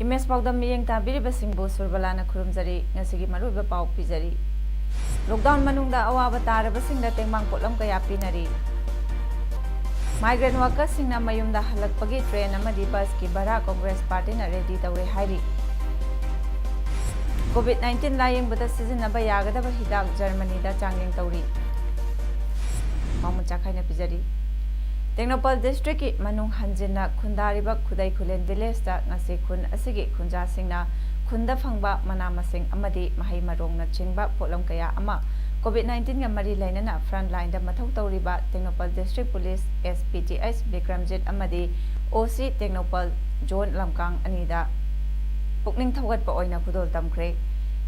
Image Paodam miyeng tabiribasingbu Surbala na kurumjari ngasigi maruiba pau pijari. Lockdown manungda awaba tarabasingda tengmang potlam kaya pinari. Migrant workers singna mayumda halakpagi train amadi bus ki bara Congress Party na ready tawre hairi. COVID-19 laying buta sizinaba yagadaba hidak Germany da changling tawri. Mamun chakai na pijari. Technopal District ki manung hanjina khundariba khudai khulen village da ngasi khun asigi khunja singna khunda phangba manamasing amadi mahai marong na chingba potlam kaya ama COVID-19 ga mari lainana front line da mathau tawriba Technopal District Police SPTS Bikramjit amadi OC Technopal Zone Lamkang anida pukning thawgat pa oina khudol tamkhre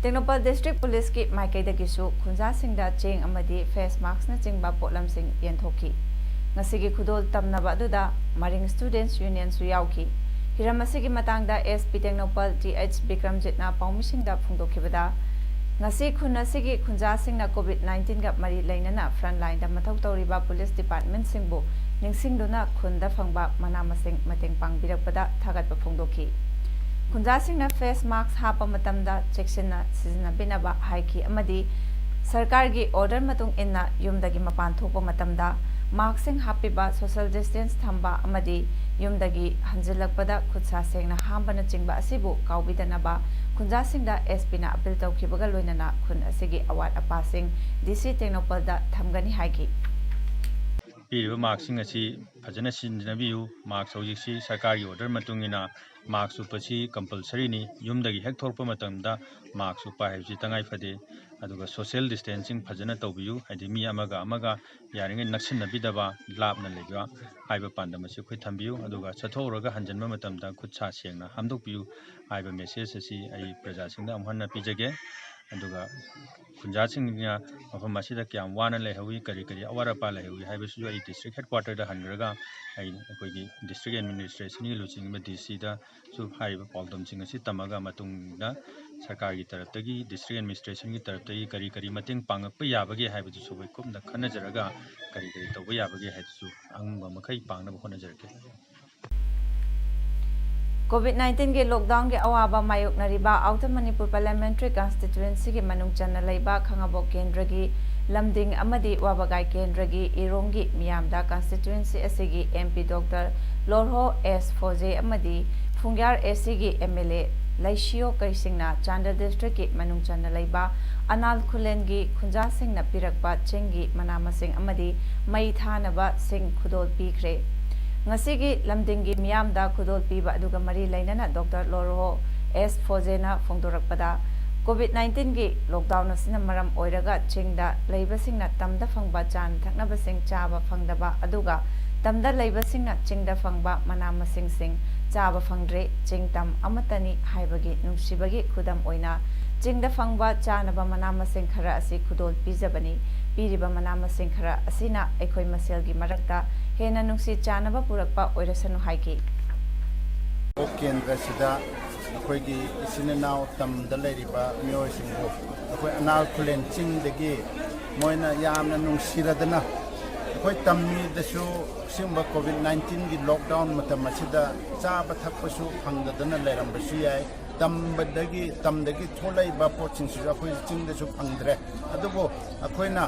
Technopal District Police ki maikai da gisu khunja singda cheng amadi face mask na chingba potlam sing yenthoki ngasigi khudol tamnaba aduda Maring Students Union su yauki hiram asigi matangda SP Technopal TH Bikramjit na paumisingda phungdokhibada ngasi khun asigi khunja singna COVID-19 ga mari lainana front line da mathau tawriba police department singbu ningsingduna khunda phangba manamasing mateng pangbirakpada thagatpa phungdokhi khunja singna face mask hapa matamda checksina sizina binaba haiki amadi sarkar gi order matung inna yumdagi mapan thokpa matamda Marksing happy social distance thamba amadi yumdagi hanjilakpada khutsa sengna hambana chingba asibu kaubidanaba khunja singda SP na appeal tawkhibaga loinana khun asigi award apasing DC Technopal da thamgani haiki piriba marksing asi phajana sinjinabiu marks hojiksi sarkar gi order matungina marks upasi compulsory ni yumdagi hek thorpa matamda marks upa haibsi tangai phade aduga social distancing phajana tawbiu hadi mi amaga yaringe naksinabidaba labna lega haiba pandamasi khoi thambiu aduga chathoroga hanjanma matamda khutsa sengna hamdokpiu haiba message asi ai praja singda amhanna pijage aduga khunja singna mafam asida kyam wana lehawi kari awara pa lehawi haibasu ai district headquarter da hangraga ai koigi district administration ni luching ma DC da su haiba paudam sing asi tamaga matungda sarkar gi taraptagi district administration gi taraptagi kari mating pangakpa yabage haibasu subai kumda khanajaraga kari tawba yabage haisu angba makai pangnaba honajarke COVID-19 के lockdown के अवाबा मायोकनरिबा outer Manipur parliamentary constituency के मनुंग चन्ना लैबा खंगाबो केंद्र की लमदिंग अमदी वाबगाई केंद्र की इरोंगी मियामदा कॉन्स्टिट्यूएंसी असिगी MP doctor Lorho S Pfoze अमदी फुंग्यार एसी की MLA लैशियो कैसिंगना चांदर डिस्ट्रिक्ट की मनुंग चन्ना लैबा अनाल खुलेन की खुंजा सिंह न पिरकबा चिंगी मनामसिंग अमदी मई थानबा Singh खुदोल पीखरे ngasigi lamdingi miyamda khudol piba aduga mari lainana Dr. Loro S. Fozena phongdorakpada COVID-19 gi lockdown asina maram oiraga chingda leibasingna tamda phangba chan thaknabasing chaba phangdaba aduga tamda leibasingna chingda phangba manamasing sing chaba phangdre chingtam amatani haibagi nungsibagi khudam oina chingda phangba chanaba manamasing khara asi khudol pijabani piriba manamasing khara asina ekhoi maselgi marakta hena nungsi chanaba purakpa oirasanu haiki kendra sida akhoi gi isina naw tam da leiriba miyoi singbo akhoi anal kulen ching degi moina yamna nungsiradana akhoi tammi dasu simba COVID-19 gi lockdown matam asida chaba thakpasu phangdadana leirambasu yai tamdagi tholai ba poching su akhoi ching dasu phangdre adubo akhoina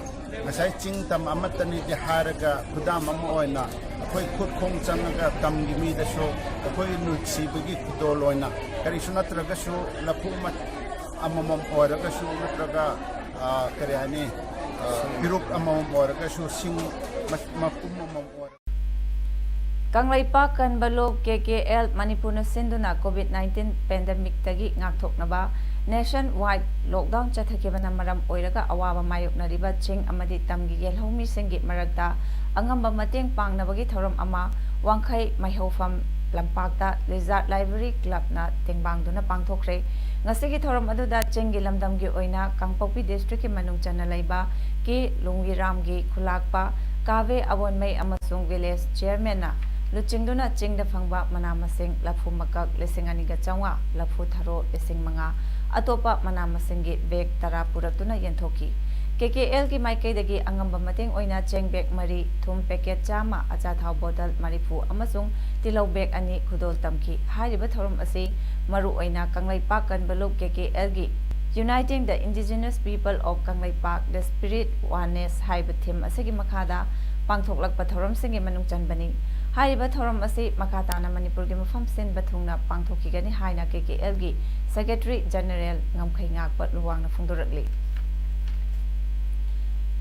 ngasai ching tam amatani di haraga khudam am oina akhoi khut khong chanaga tamgi mi dasu akhoi nutsi bagi khudol oina kari sunatraga su lapumat amamam oraga su natraga kari ani birup amamam oraga su sing mapumamam oraga Kanglaipa Kanbalok KKL Manipur na sinduna COVID-19 pandemic tagi ngakthoknaba nationwide lockdown chathakibana maram oiraga awaba mayoknariba ching amadi tamgi gelhomi singi marakta angamba mateng pangnabagi thoram ama wangkhai maihofam Lampakta Lizard Library Clubna Tingbangduna Pangthokre ngasigi thoram aduda chengi lamdamgi oina Kangpokpi district ki manung chana laiba ki Lungwiramgi khulakpa Kave Awonmei amasung village chairman na luchingduna chingda phangba manamasing laphu makak lesinganiga changwa laphu tharo lesing manga atopa manamasinggi bag tara puraktuna yenthoki KKL ki maikai dagi angamba mateng oina cheng bag mari thum packet chama acha thau bottle marifu amasung tilau bag ani khudol tamki hariba thorum ase maru oina kanglai pak kan baluk KKL gi Uniting the Indigenous People of Kanglai Park, the Spirit Oneness Haiba Theme asigi makada pangthoklakpa thoram singi manung chanbani haiba thoram ase makatana Manipur gi mafam sin bathungna pangthokigani haina KKL gi Secretary General ngamkhai ngakpa luwangna phungdorakli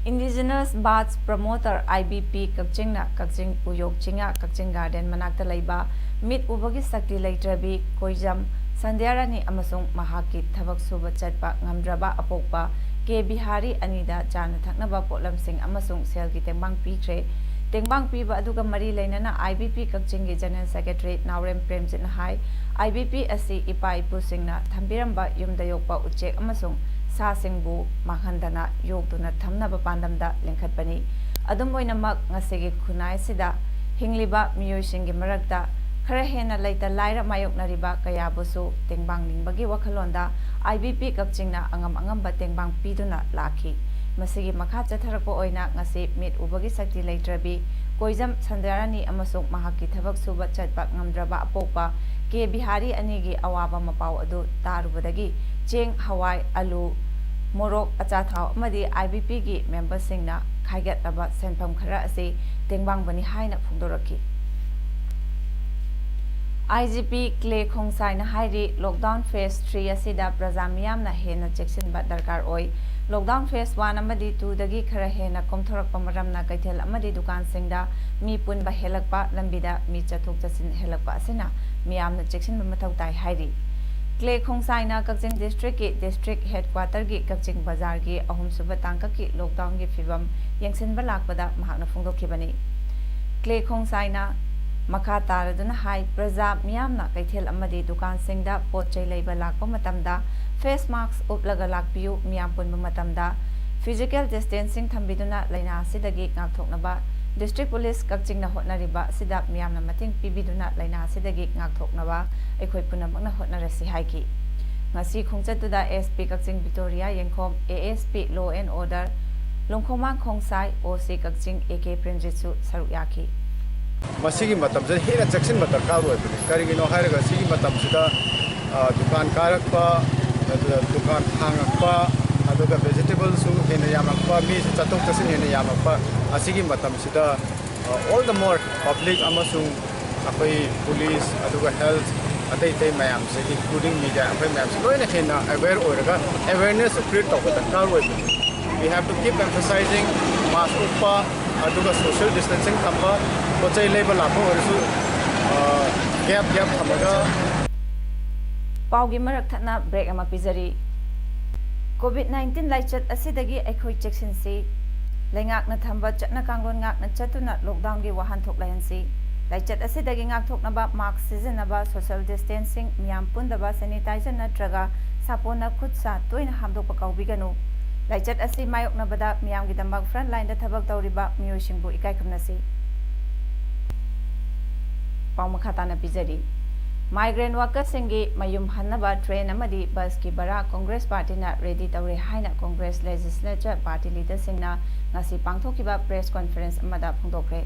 Indigenous Baths Promoter IBP Kakchingna Kakching Uyok Chinga Kakching Garden manakta laiba mit ubagi sakti laitrabi koijam Sandyarani amasung mahaki thabak suba chatpa ngamdraba apokpa ke Bihari anida chana thaknaba potlamsing amasung selgi tengbang pikre tengbang piba aduga mari leinana IBP Kakchinggi General Secretary Naurem Premjit na hai IBP asi ipa ipusingna thambiramba yumda yokpa uchek amasung sa singbu manghandana yokduna thamnaba pandamda lengkhatpani adum oinamak ngasigi khunai sida hingliba miyoisinggi marakta khara hena laita laira mayoknariba kayabusu tengbang ningbagi wakhalonda IBP Kakchingna angamba tengbang piduna lakhi masigi makha chatharakpo oina ngasi mit ubagi sakti laitrabi koijam Sandyarani amasung mahaki thabak suba chatpa ngamdraba apokpa ke Bihari anigi awaba mapau adu tarubadagi cheng hawai alu morok achathau amadi IBP gi member singna khaigataba senpham khara ase tengbang bani haina phungdorakhi IGP Clay Khongsai na hairi lockdown phase 3 asida prajamiyam na hena cheksinba darkar oi lockdown phase 1 amadi 2 dagi khara hena komthorakpa maramna kaithel amadi dukan singda mi punba helakpa lambida mi chathok chasin helakpa asina miyamna cheksinba mathau tai hairi Clay Khongsai na Kakching district ki district headquarter gi Kakching bazar gi ahum suba tangka ki lockdown gi fibam yengsinba lakpada mahakna phungdokhibani Clay Khongsai na Makha taraduna hai praja miyamna kaithel amadi dukan singda potchai leiba lakpa matamda face mask uplaga lakpiu miyam punba matamda physical distancing thambiduna laina sidagi ngakthoknaba district police Kakchingna hotnariba sida miyamna mating pibiduna laina sidagi ngakthoknaba aikhoi punamakna hotnarasi haiki ngasi khongchatuda SP Kakching Victoria Yengkhom ASP Law and Order Longkhoma Khongsai OC Kakching AK Premjitsu saruk yaki masigi matamse hena section matakar oibani karigino hairaga sigi matamsida dukan karakpa dukan hangakpa aduga vegetables su hena yamakpa mi chatok chasin hena yamakpa asigi matamsida all the more public amasung apai police aduga health atai tai mayam se including media apai mayam se loina hena aware oiraga awareness create tawba dakar oibani we have to keep emphasizing mask uppa aduga social distancing thamba pochai leiba lakho orisu gap thamaga paugi marak thana break ama pizari COVID-19 laichat asidagi aikhoi cheksin si laingak na thamba chatna kanglon ngak na chatuna lockdown gi wahan thok layansi laichat asidagi ngak thoknaba mask seasonaba social distancing miyam pundaba sanitizer natraga sapona khutsa toina hamdok pakawbiganu laichat asi mayokna bada miyam gi dambak front line da thabak tawriba miyoisingbu ikai khamnasi paumakhatana pizari migrant workers singi mayum hannaba train amadi bus ki bara Congress party na ready tawre haina Congress legislature party leader singna ngasi pangthokiba press conference amada phungdokre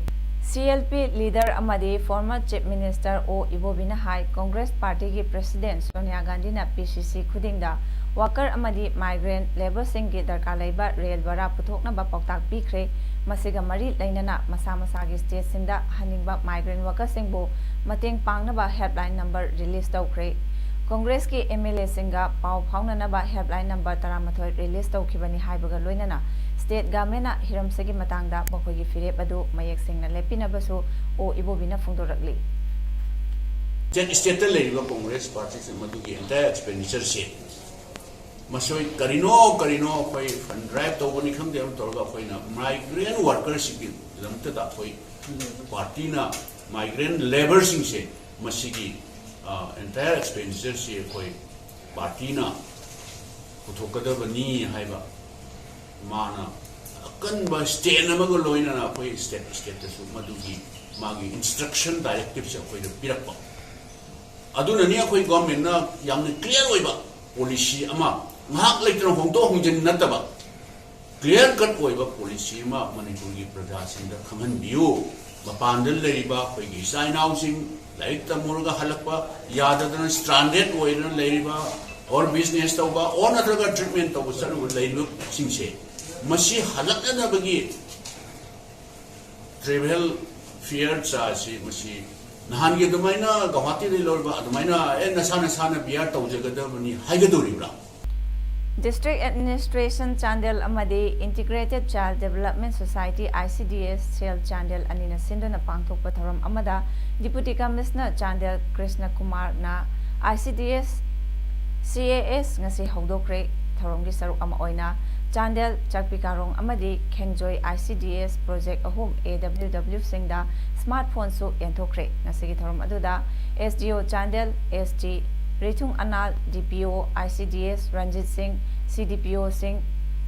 CLP leader amadi former chief minister O Ibobina hai Congress party ki president Sonia Gandhi na PCC khudingda worker amadi migrant labor singi darkar laiba rail bara puthokna ba paktak pikre masiga mari lainana masa masagi state singda haningba migrant worker singbo mateng pangnaba helpline number release tawkre Congress ki MLA singa pau phaunanaba helpline number 13 release tawkhibani haibaga loinana state government na hiramsegi matangda bokogi firep adu mayek singna lepinabasu O Ibobina phungdorakli jen state leriba Congress party se madugi entire expenditure se masoi karino koi fund drive to woni kham dem torga khoina migrant workers ki lamta da khoi party na migrant labor sing se मसीगी entire expenditure से कोई party ना पुथोकदबनी हाइबा माना अकनबा state नमग लोइना ना कोई state तसु मदुगी मागी instruction directive से कोई पिरकपा अदुननी कोई गवर्नमेंट ना यामने क्लियर होइबा पॉलिसी अमा ngak leitro hongto hongjin nataba clear cut oiba policy ma manipur gi praja sing da khangan biu mapandal leriba khoi gi sign out sing like ta murga halakpa yadadana stranded oina leriba or business tauba or natraga treatment tauba saru leilu sing se masi halakna bagi travel fear cha si masi nahan gi dumaina gawati le lorba dumaina nasana sana biar taujagada bani haigadoribra District Administration Chandel Amadi Integrated Child Development Society ICDS Sel Chandel Anina Sindana Pangthok Patharam Amada Deputy Commissioner Chandel Krishna Kumar na ICDS CAS ngasi hawdokre tharomgi saruk ama oina Chandel Chakpikarong Amadi Khengjoi ICDS Project ahum AWW Singda smartphone su enthokre ngasi tharom aduda SDO Chandel ST Ritung Anal DPO ICDS Ranjit Singh CDPO Singh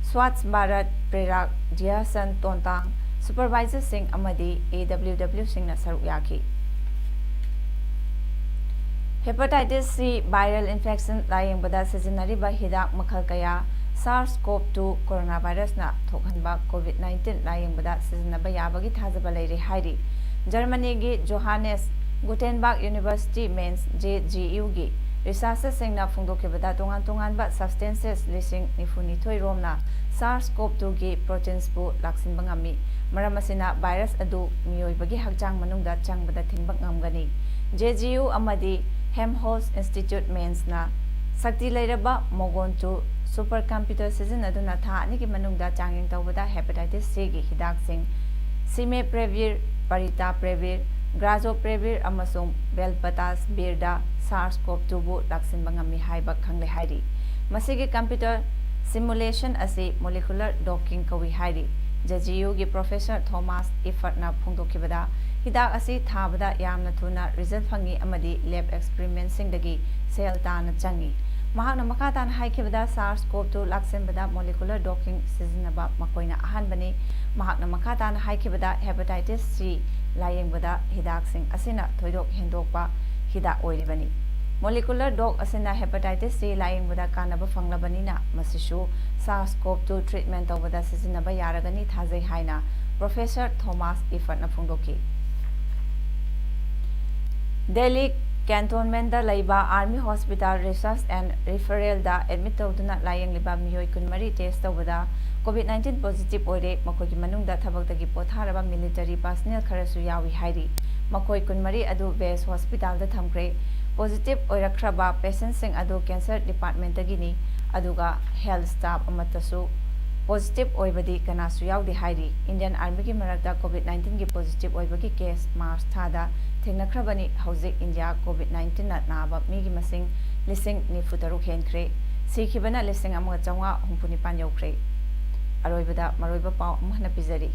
Swats Bharat Prerak Diasan Tontang Supervisor Singh Amadi AWW Singh na saruk yaki Hepatitis C viral infection laying bada sizinariba hidak makhal kaya SARS-CoV-2 coronavirus na thokhanba COVID-19 laying bada sizinaba yabagi thajaba leire hairi Germany gi Johannes Gutenberg University Mainz JGU gi Researchers singna phungdokibada tongan ba substances lising nifunithoi romna SARS-CoV-2 gi proteins bu laksin bangami maramasina virus adu miyoibagi hakjang manungda changbada thingba ngamgani JGU amadi Helmholtz Institute Mainz na sakti leiraba mogon to supercomputer season aduna tha ani ki manungda changing tawbada hepatitis C gi hidak sing Cimeprevir Paritaprevir Grazoprevir amasung Belpatas Birda SARS-CoV-2 bu laksin bangami haiba khangle hairi masigi computer simulation ase molecular docking kawi hairi JGU gi Professor Thomas Effort na phungdokibada hidak ase thabada yamna thuna result phangi amadi lab experiment sing dagi cell ta na changi mahakna makatan haikibada SARS-CoV-2 laksin bada molecular docking sizinaba makoina ahan bani mahakna makatan haikibada hepatitis C laying bada hidak sing asina thoidok hendokpa hida oiribani molecular dog asina hepatitis C laying bada kanaba fanglabani na masisu SARS-CoV-2 treatment tawbada sizinaba yaragani thajai haina Professor Thomas Effort na phungdoki Delhi Cantonment da laiba Army Hospital Research and Referral da admit tawduna laying liba miyoi kunmari test tawbada COVID-19 positive oire makogi manungda thabagdagi potharaba military personnel kharasu yawi hairi makoi kunmari adu base hospital da thamkre positive oirakraba patients sing adu cancer department dagini aduga health staff amatasu positive oibadi kanasu yawdi hairi Indian Army gi marakda COVID-19 gi positive oibagi case March thada thengnakrabani hauzik India COVID-19 na naba mi gi masing lising ni futaru khenkre sikhibana lising amga chawga humpuni pan yokre aroibada maroiba pau amhna pizari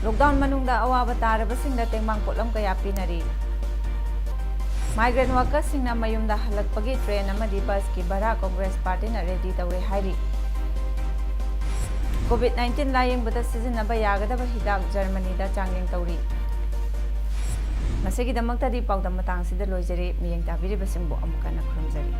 lockdown manungda awaba taraba singda tengmang potlam kaya pinari migrant workers singna mayumda halakpagi train amadi bus ki bara Congress party na ready tawre hairi COVID-19 laying bada sizinaba yagadaba hidak Germany da changling tawri masigi damakta di paudam matang sida loijari miyeng tabiri basingbo amukana khurumjari